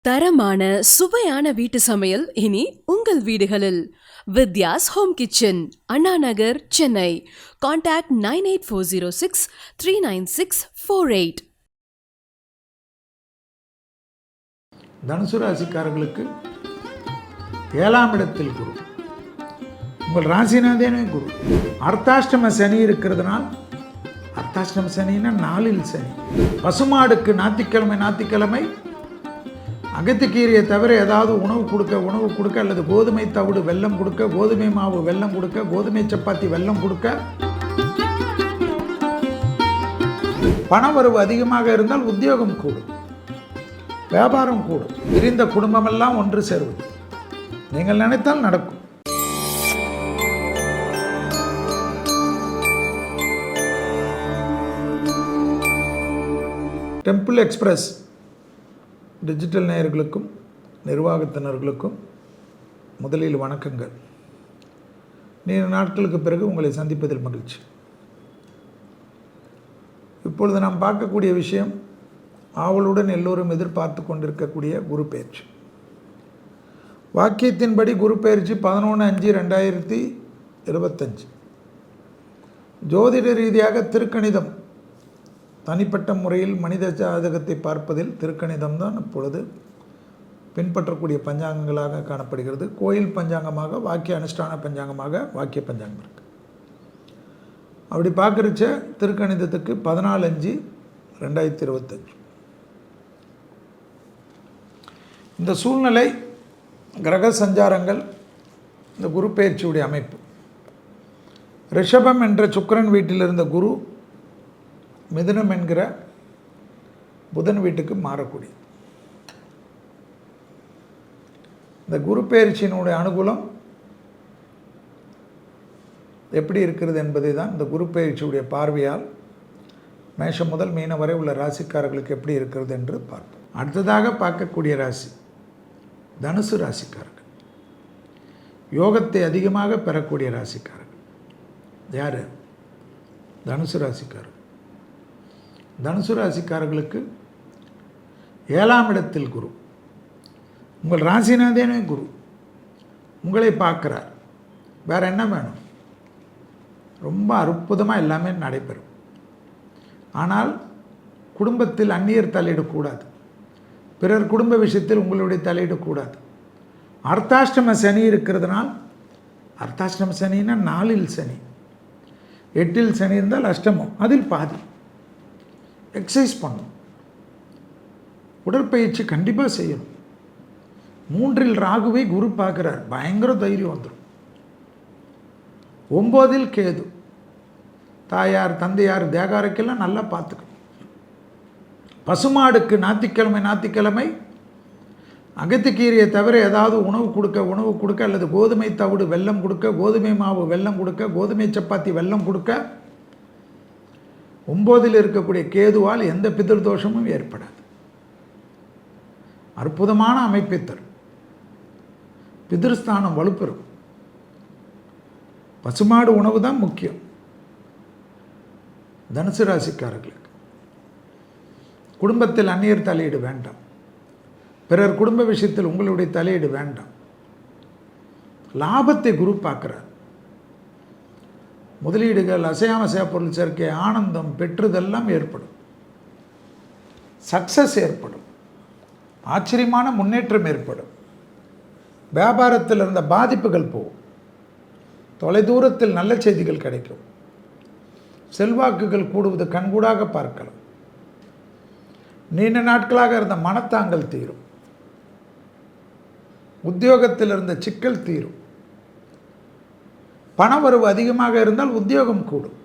தரமான சுவையான வீட்டு சமையல் இனி உங்கள் வீடுகளில். Vidya's home kitchen, Anna Nagar, Chennai. Contact 9840639648. தனுசு ராசிக்காரர்களுக்கு 7ஆம் இடத்தில் குரு, உங்கள் ராசிநாதனே குரு. அர்த்தாஷ்டம சனி இருக்கிறதுனால், அர்த்தாஷ்டம சனின்னா 4இல் சனி. பசுமாடுக்கு ஞாயிற்றுக்கிழமை அகத்திக்கீரையை தவிர ஏதாவது உணவு கொடுக்க அல்லது கோதுமை தவிடு வெல்லம் கொடுக்க, கோதுமை மாவு வெல்லம் கொடுக்க, கோதுமை சப்பாத்தி வெல்லம் கொடுக்க. பணவரவு அதிகமாக இருந்தால் உத்தியோகம் கூடும், வியாபாரம் கூடும், பிரிந்த குடும்பமெல்லாம் ஒன்று சேருவது நீங்கள் நினைத்தால் நடக்கும். டெம்பிள் எக்ஸ்பிரஸ் டிஜிட்டல் நேயர்களுக்கும் நிர்வாகத்தினர்களுக்கும் முதலில் வணக்கங்கள். நீண்ட நாட்களுக்கு பிறகு உங்களை சந்திப்பதில் மகிழ்ச்சி. இப்பொழுது நாம் பார்க்கக்கூடிய விஷயம், ஆவலுடன் எல்லோரும் எதிர்பார்த்து கொண்டிருக்கக்கூடிய குரு பெயர்ச்சி. வாக்கியத்தின்படி குரு பெயர்ச்சி 11/5/2025. ஜோதிட ரீதியாக திருக்கணிதம், தனிப்பட்ட முறையில் மனித ஜாதகத்தை பார்ப்பதில் திருக்கணிதம் தான் இப்பொழுது பின்பற்றக்கூடிய பஞ்சாங்கங்களாக காணப்படுகிறது. கோயில் பஞ்சாங்கமாக, வாக்கிய அனுஷ்டான பஞ்சாங்கமாக வாக்கிய பஞ்சாங்கம் இருக்குது. அப்படி பார்க்குறச்ச திருக்கணிதத்துக்கு 14/5/2025. இந்த சூழ்நிலை, கிரக சஞ்சாரங்கள், இந்த குரு பெயர்ச்சியுடைய அமைப்பு, ரிஷபம் என்ற சுக்கிரன் வீட்டில் இருந்த குரு மிதுனம் என்கிற புதன் வீட்டுக்கு மாறக்கூடிய இந்த குரு பெயர்ச்சியினுடைய அனுகூலம் எப்படி இருக்கிறது என்பதை தான் இந்த குரு பெயர்ச்சியுடைய பார்வையால் மேஷம் முதல் மீனம் வரை உள்ள ராசிக்காரர்களுக்கு எப்படி இருக்கிறது என்று பார்ப்போம். அடுத்ததாக பார்க்கக்கூடிய ராசி தனுசு ராசிக்காரர்கள். யோகத்தை அதிகமாக பெறக்கூடிய ராசிக்காரர்கள் யார்? தனுசு ராசிக்காரர்கள். தனுசு ராசிக்காரர்களுக்கு 7ஆம் இடத்தில் குரு, உங்கள் ராசிநாதனே குரு உங்களை பார்க்குறார். வேறு என்ன வேணும்? ரொம்ப அற்புதமாக எல்லாமே நடைபெறும். ஆனால் குடும்பத்தில் அந்நியர் தலையிடக்கூடாது, பிறர் குடும்ப விஷயத்தில் உங்களுடைய தலையிடக்கூடாது. அர்த்தாஷ்டம சனி இருக்கிறதுனால், அர்த்தாஷ்டம சனின்னா 4இல் சனி, 8இல் சனி இருந்தால் அஷ்டமம், அதில் பாதி. எக்ஸசைஸ் பண்ணணும், உடற்பயிற்சி கண்டிப்பாக செய்யணும். 3இல் ராகுவை குரு பார்க்குறார், பயங்கர தைரியம் வந்துடும். 9இல் கேது, தாயார் தந்தையார் தேகாரைக்கெல்லாம் நல்லா பார்த்துக்கணும். பசுமாடுக்கு ஞாயிற்றுக்கிழமை அகத்திக்கீரையை தவிர ஏதாவது உணவு கொடுக்க அல்லது கோதுமை தவிடு வெல்லம் கொடுக்க, கோதுமை மாவு வெல்லம் கொடுக்க, கோதுமை சப்பாத்தி வெல்லம் கொடுக்க. 9இல் இருக்கக்கூடிய கேதுவால் எந்த பிதிர்தோஷமும் ஏற்படாது. அற்புதமான அமைப்பை தரும். பிதிர்ஸ்தானம் வலுப்பெறும். பசுமாடு உணவு தான் முக்கியம். தனுசு ராசிக்காரர்களுக்கு குடும்பத்தில் அந்நியர் தலையீடு வேண்டாம், பிறர் குடும்ப விஷயத்தில் உங்களுடைய தலையீடு வேண்டாம். லாபத்தை குரு பார்க்குறார். முதலீடுகள், அசையாமசையா பொருள் சேர்க்கை, ஆனந்தம், பெற்றுதெல்லாம் ஏற்படும். சக்சஸ் ஏற்படும். ஆச்சரியமான முன்னேற்றம் ஏற்படும். வியாபாரத்தில் இருந்த பாதிப்புகள் போகும். தொலைதூரத்தில் நல்ல செய்திகள் கிடைக்கும். செல்வாக்குகள் கூடுவது கண்கூடாக பார்க்கலாம். நீண்ட நாட்களாக இருந்த மனத்தாங்கல் தீரும். உத்தியோகத்தில் இருந்த சிக்கல் தீரும். பணவரவு அதிகமாக இருந்தால் உத்தியோகம் கூடும்,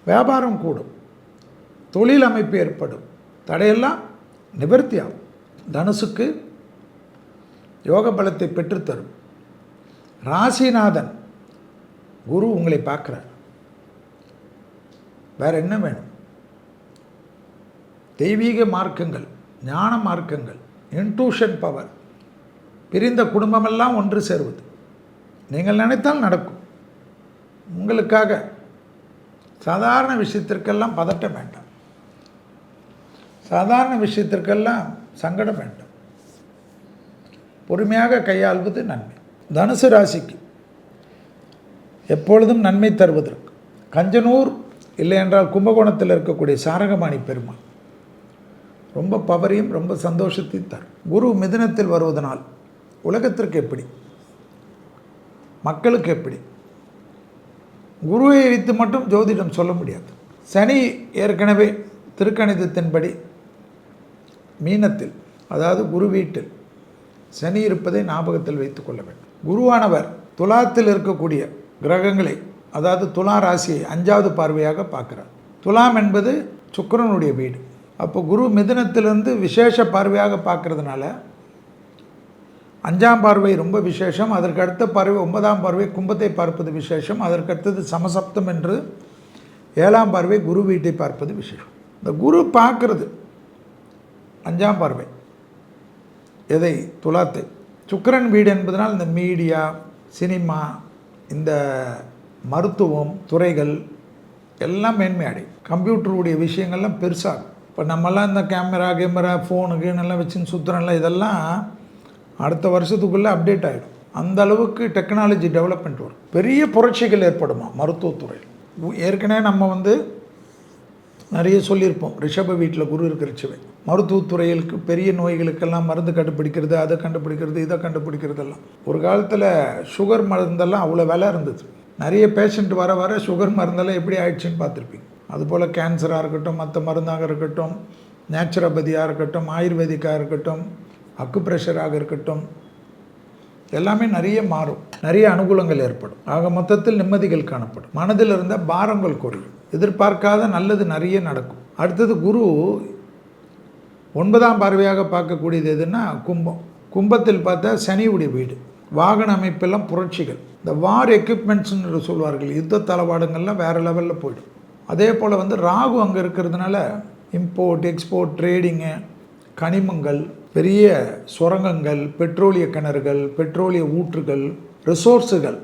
வியாபாரம் கூடும், தொழில் அமைப்பு ஏற்படும், தடையெல்லாம் நிவர்த்தி ஆகும். தனுசுக்கு யோக பலத்தை பெற்றுத்தரும். ராசிநாதன் குரு உங்களை பார்க்குறார். வேற என்ன வேணும்? தெய்வீக மார்க்கங்கள், ஞான மார்க்கங்கள், இன்ட்யூஷன் பவர், பிரிந்த குடும்பமெல்லாம் ஒன்று சேருவது நீங்கள் நினைத்தால் நடக்கும். உங்களுக்காக சாதாரண விஷயத்திற்கெல்லாம் பதட்டம் வேண்டாம், சாதாரண விஷயத்திற்கெல்லாம் சங்கடம் வேண்டாம். பொறுமையாக கையாள்வது நன்மை. தனுசு ராசிக்கு எப்பொழுதும் நன்மை தருவதற்கு கஞ்சனூர் இல்லை என்றால் கும்பகோணத்தில் இருக்கக்கூடிய சாரகபாணி பெருமாள் ரொம்ப பவரையும் ரொம்ப சந்தோஷத்தையும் தரும். குரு மிதுனத்தில் வருவதனால் உலகத்திற்கு எப்படி, மக்களுக்கு எப்படி, குருவை வைத்து மட்டும் ஜோதிடம் சொல்ல முடியாது. சனி ஏற்கனவே திருக்கணிதத்தின்படி மீனத்தில், அதாவது குரு வீட்டில் சனி இருப்பதை ஞாபகத்தில் வைத்துக் கொள்ள வேண்டும். குருவானவர் துலாத்தில் இருக்கக்கூடிய கிரகங்களை, அதாவது துலா ராசியை 5வது பார்வையாக பார்க்குறார். துலாம் என்பது சுக்கிரனுடைய வீடு. அப்போ குரு மிதுனத்திலிருந்து விசேஷ பார்வையாக பார்க்கறதுனால 5ஆம் பார்வை ரொம்ப விசேஷம். அதற்கு அடுத்த பார்வை 9ஆம் பார்வை கும்பத்தை பார்ப்பது விசேஷம். அதற்கு அடுத்தது சமசப்தம் என்று 7ஆம் பார்வை குரு வீட்டை பார்ப்பது விசேஷம். இந்த குரு பார்க்கறது 5ஆம் பார்வை எதை, துலாத்தை. சுக்கிரன் வீடு என்பதனால் இந்த மீடியா, சினிமா, இந்த மருத்துவம் துறைகள் எல்லாம் மேன்மை அடையும். கம்ப்யூட்டருடைய விஷயங்கள்லாம் பெருசாகும். இப்போ நம்மலாம் இந்த கேமரா ஃபோனுக்கு நல்லா வச்சுன்னு சுற்றுறோம்ல, இதெல்லாம் அடுத்த வருஷத்துக்குள்ளே அப்டேட் ஆகிடும். அந்த அளவுக்கு டெக்னாலஜி டெவலப்மெண்ட் வரும். பெரிய புரட்சிகள் ஏற்படுமா மருத்துவத்துறையில். ஏற்கனவே நம்ம நிறைய சொல்லியிருப்போம். ரிஷப வீட்டில் குரு இருக்கிறச்சவே மருத்துவத்துறைகளுக்கு பெரிய நோய்களுக்கெல்லாம் மருந்து கண்டுபிடிக்கிறது, அதை கண்டுபிடிக்கிறது, இதை கண்டுபிடிக்கிறதெல்லாம். ஒரு காலத்தில் சுகர் மருந்தெல்லாம் அவ்வளோ விலை இருந்தது. நிறைய பேஷண்ட் வர வர சுகர் மருந்தெல்லாம் எப்படி ஆயிடுச்சுன்னு பார்த்துருப்பீங்க. அதுபோல் கேன்சராக இருக்கட்டும், மற்ற மருந்தாக இருக்கட்டும், நேச்சுரோபதியாக இருக்கட்டும், ஆயுர்வேதிக்காக இருக்கட்டும், அக்குப்ரெஷராக இருக்கட்டும், எல்லாமே நிறைய மாறும். நிறைய அனுகூலங்கள் ஏற்படும். ஆக மொத்தத்தில் நிம்மதிகள் காணப்படும். மனதில் இருந்த பாரங்கள் குறையும். எதிர்பார்க்காத நல்லது நிறைய நடக்கும். அடுத்தது குரு 9ஆம் பார்வையாக பார்க்கக்கூடியது எதுன்னா கும்பம். கும்பத்தில் பார்த்தா சனியுடைய வீடு. வாகன அமைப்பெல்லாம் புரட்சிகள். இந்த வார் எக்யூப்மெண்ட்ஸ்ன்னு சொல்வார்கள், யுத்த தளவாடங்கள்லாம் வேறு லெவலில் போய்டும். அதே போல் ராகு அங்கே இருக்கிறதுனால இம்போர்ட் எக்ஸ்போர்ட் ட்ரேடிங்கு, கனிமங்கள், பெரிய சுரங்கங்கள், பெட்ரோலிய கிணறுகள், பெட்ரோலிய ஊற்றுகள், ரிசோர்ஸுகள்,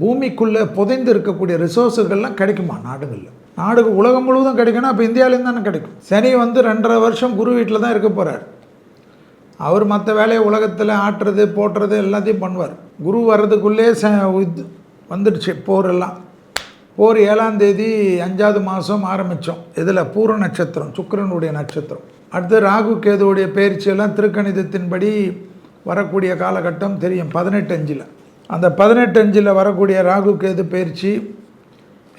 பூமிக்குள்ளே புதைந்து இருக்கக்கூடிய ரிசோர்ஸுகள்லாம் கிடைக்குமா நாடுகளில். நாடுகள் உலகம் முழுவதும் கிடைக்கணும். அப்போ இந்தியாவிலேருந்து தானே கிடைக்கும். சனி 2.5 வருஷம் குரு வீட்டில் தான் இருக்க போகிறார். அவர் மற்ற வேலையை உலகத்தில் ஆட்டுறது போட்டுறது எல்லாத்தையும் பண்ணுவார். குரு வர்றதுக்குள்ளே வந்துடுச்சு போரெல்லாம். போர் 7ஆம் தேதி 5வது மாதம் ஆரம்பித்தோம். இதில் பூர நட்சத்திரம், சுக்கிரனுடைய நட்சத்திரம். அடுத்து ராகு கேதுவுடைய பயிற்சியெல்லாம் திருக்கணிதத்தின்படி வரக்கூடிய காலகட்டம் தெரியும். 18:5. அந்த 18:5 வரக்கூடிய ராகு கேது பயிற்சி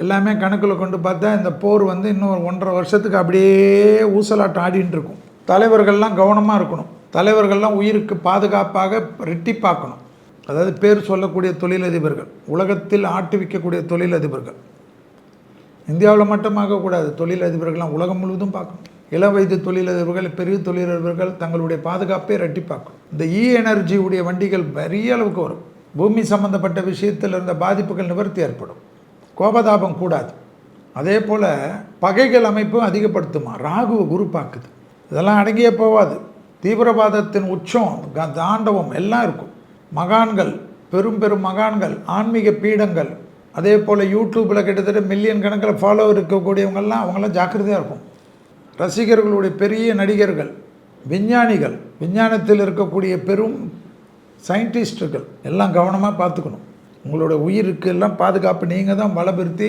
எல்லாமே கணக்கில் கொண்டு பார்த்தா இந்த போர் இன்னும் 1.5 வருஷத்துக்கு அப்படியே ஊசலாட்டம் ஆடின்னு இருக்கும். தலைவர்கள்லாம் கவனமாக இருக்கணும். தலைவர்கள்லாம் உயிருக்கு பாதுகாப்பாக ரெட்டிப்பாக்கணும். அதாவது பேர் சொல்லக்கூடிய தொழிலதிபர்கள், உலகத்தில் ஆட்டுவிக்கக்கூடிய தொழிலதிபர்கள், இந்தியாவில் மட்டுமாகக்கூடாது. தொழிலதிபர்கள்லாம் உலகம் முழுவதும் பார்க்கணும். இளம் வயது தொழிலதிபர்கள், பெரிய தொழிலதிபர்கள் தங்களுடைய பாதுகாப்பை ரெட்டிப்பாக்கணும். இந்த எனர்ஜியுடைய வண்டிகள் பெரிய அளவுக்கு வரும். பூமி சம்பந்தப்பட்ட விஷயத்தில் இருந்த பாதிப்புகள் நிவர்த்தி ஏற்படும். கோபதாபம் கூடாது. அதே போல் பகைகள் அமைப்பும் அதிகப்படுத்துமா. ராகு குரு பார்க்குது. இதெல்லாம் அடங்கியே போகாது. தீவிரவாதத்தின் உச்சம், தாண்டவம் எல்லாம் இருக்கும். மகான்கள், பெரும் பெரும் மகான்கள், ஆன்மீக பீடங்கள், அதே போல் யூடியூப்பில் கிட்டத்தட்ட மில்லியன் கணக்கில் ஃபாலோவர் இருக்கக்கூடியவங்கள்லாம் அவங்களாம் ஜாக்கிரதையாக இருக்கும். ரசிகர்களுடைய பெரிய நடிகர்கள், விஞ்ஞானிகள், விஞ்ஞானத்தில் இருக்கக்கூடிய பெரும் சயின்டிஸ்டுகள் எல்லாம் கவனமாக பார்த்துக்கணும். உங்களோட உயிருக்கு எல்லாம் பாதுகாப்பு நீங்கள் தான் பலப்படுத்தி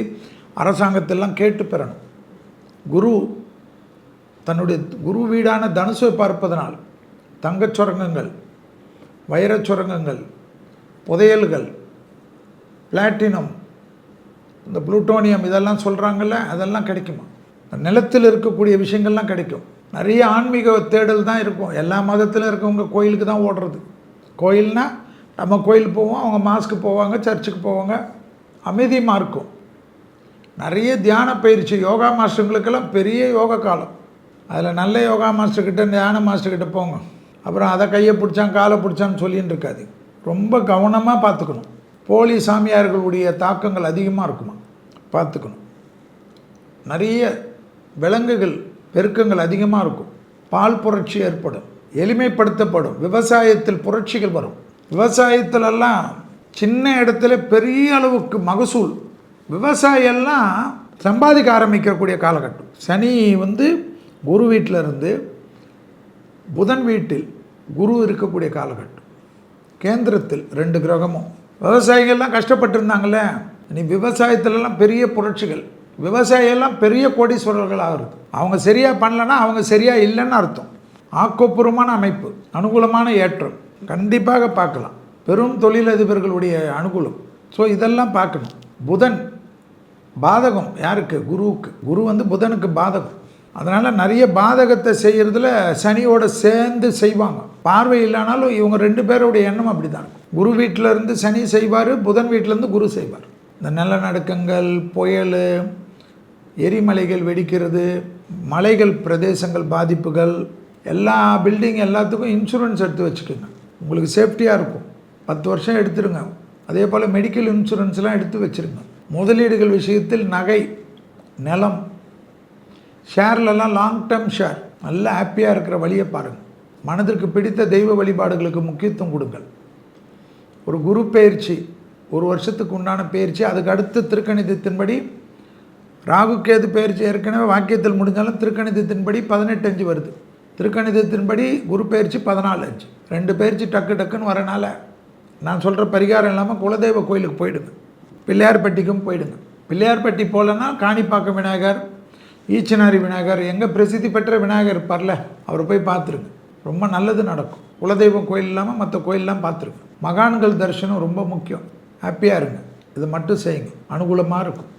அரசாங்கத்தெல்லாம் கேட்டு பெறணும். குரு தன்னுடைய குரு வீடான தனுசை பார்ப்பதனால் தங்கச் சுரங்கங்கள், வைரச் சுரங்கங்கள், புதையல்கள், பிளாட்டினம், இந்த புளூட்டோனியம் இதெல்லாம் சொல்கிறாங்கல்ல, அதெல்லாம் கிடைக்குமா. நிலத்தில் இருக்கக்கூடிய விஷயங்கள்லாம் கிடைக்கும். நிறைய ஆன்மீக தேடல் தான் இருக்கும். எல்லா மதத்திலும் இருக்கவங்க கோயிலுக்கு தான் ஓடுறது. கோயில்னால் நம்ம கோயில் போவோம், அவங்க மாஸ்க்கு போவாங்க, சர்ச்சுக்கு போவாங்க, அமைதியமாக இருக்கும். நிறைய தியான பயிற்சி, யோகா மாஸ்டருங்களுக்கெல்லாம் பெரிய யோகா காலம். அதில் நல்ல யோகா மாஸ்டர்கிட்ட, தியான மாஸ்டர்கிட்ட போங்க. அப்புறம் அதை கையை பிடிச்சான் காலை பிடிச்சான்னு சொல்லின்னு இருக்காது. ரொம்ப கவனமாக பார்த்துக்கணும். போலி சாமியார்களுடைய தாக்கங்கள் அதிகமாக இருக்குமா, பார்த்துக்கணும். நிறைய விலங்குகள் பெருக்கங்கள் அதிகமாக இருக்கும். பால் புரட்சி ஏற்படும், எளிமைப்படுத்தப்படும். விவசாயத்தில் புரட்சிகள் வரும். விவசாயத்திலெல்லாம் சின்ன இடத்துல பெரிய அளவுக்கு மகசூல், விவசாயெல்லாம் சம்பாதிக்க ஆரம்பிக்கக்கூடிய காலகட்டம். சனி குரு வீட்டில் இருந்து புதன் வீட்டில் குரு இருக்கக்கூடிய காலகட்டம். கேந்திரத்தில் 2 கிரகமும். விவசாயிகள்லாம் கஷ்டப்பட்டு இருந்தாங்களே, இனி விவசாயத்துலலாம் பெரிய புரட்சிகள். விவசாயியெல்லாம் பெரிய கோடீஸ்வரர்கள் ஆகிறது. அவங்க சரியாக பண்ணலன்னா அவங்க சரியாக இல்லைன்னு அர்த்தம். ஆக்கப்பூர்வமான அமைப்பு, அனுகூலமான ஏற்றம் கண்டிப்பாக பார்க்கலாம். பெரும் தொழிலதிபர்களுடைய அனுகூலம். ஸோ இதெல்லாம் பார்க்கணும். புதன் பாதகம் யாருக்கு? குருவுக்கு. குரு வந்து புதனுக்கு பாதகம். அதனால் நிறைய பாதகத்தை செய்கிறதுல சனியோட சேர்ந்து செய்வாங்க. பார்வை இல்லைனாலும் இவங்க 2 பேருடைய எண்ணம் அப்படி தான். குரு வீட்டிலேருந்து சனி செய்வார், புதன் வீட்டிலேருந்து குரு செய்வார். இந்த நிலநடுக்கங்கள், புயல், எரிமலைகள் வெடிக்கிறது, மலைகள் பிரதேசங்கள் பாதிப்புகள், எல்லா பில்டிங் எல்லாத்துக்கும் இன்சூரன்ஸ் எடுத்து வச்சுக்கோங்க. உங்களுக்கு சேஃப்டியாக இருக்கும். 10 வருஷம் எடுத்துருங்க. அதே போல் மெடிக்கல் இன்சூரன்ஸ்லாம் எடுத்து வச்சுருங்க. முதலீடுகள் விஷயத்தில் நகை, நிலம், ஷேர்லலாம் லாங் டேர்ம் ஷேர் நல்லா ஹாப்பியாக இருக்கிற வழியை பாருங்கள். மனதிற்கு பிடித்த தெய்வ வழிபாடுகளுக்கு முக்கியத்துவம் கொடுங்கள். ஒரு குரு பயிற்சி 1 வருஷத்துக்கு உண்டான பயிற்சி. அதுக்கு அடுத்து திருக்கணிதத்தின்படி ராகு கேது பயிற்சி ஏற்கனவே வாக்கியத்தில் முடிஞ்சாலும் திருக்கணிதத்தின்படி 18:5 வருது. திருக்கணிதத்தின்படி குரு பயிற்சி 14:5. 2 பயிற்சி டக்கு டக்குன்னு வரனால நான் சொல்கிற பரிகாரம் இல்லாமல் குலதெய்வ கோயிலுக்கு போயிடுங்க. பிள்ளையார்பட்டிக்கும் போயிடுங்க. பிள்ளையார்பட்டி போகலன்னா காணிப்பாக்கம் விநாயகர், ஈச்சனாரி விநாயகர், எங்கே பிரசித்தி பெற்ற விநாயகர் இருப்பார்ல, அவரை போய் பார்த்துருங்க. ரொம்ப நல்லது நடக்கும். குலதெய்வம் கோயில் இல்லாமல் மற்ற கோயிலெலாம் பார்த்துருங்க. மகான்கள் தரிசனம் ரொம்ப முக்கியம். ஹாப்பியாக இருங்க. இதை மட்டும் செய்யுங்க, அனுகூலமாக இருக்கும்.